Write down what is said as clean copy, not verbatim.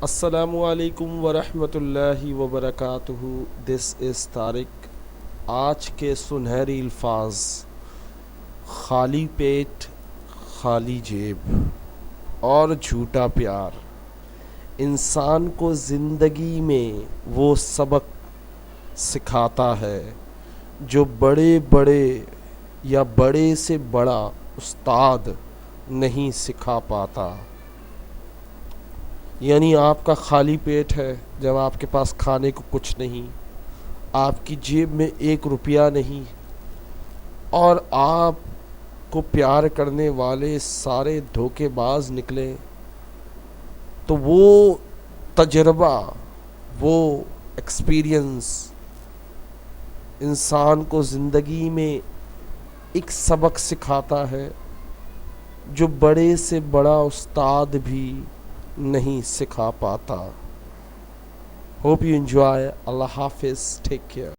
Assalamu alaikum wa rahmatullahi wa barakatuhu. This is Tariq. آج کے سنہری الفاظ: خالی پیٹ خالی جیب اور جھوٹا پیار انسان کو زندگی میں وہ سبق سکھاتا ہے جو بڑے بڑے یا بڑے سے بڑا استاد نہیں سکھا پاتا. یعنی آپ کا خالی پیٹ ہے جب آپ کے پاس کھانے کو کچھ نہیں، آپ کی جیب میں 1 روپیہ نہیں، اور آپ کو پیار کرنے والے سارے دھوکے باز نکلے، تو وہ تجربہ، وہ ایکسپیرینس انسان کو زندگی میں ایک سبق سکھاتا ہے جو بڑے سے بڑا استاد بھی نہیں سکھا پاتا. Hope you enjoy. Allah Hafiz. Take care.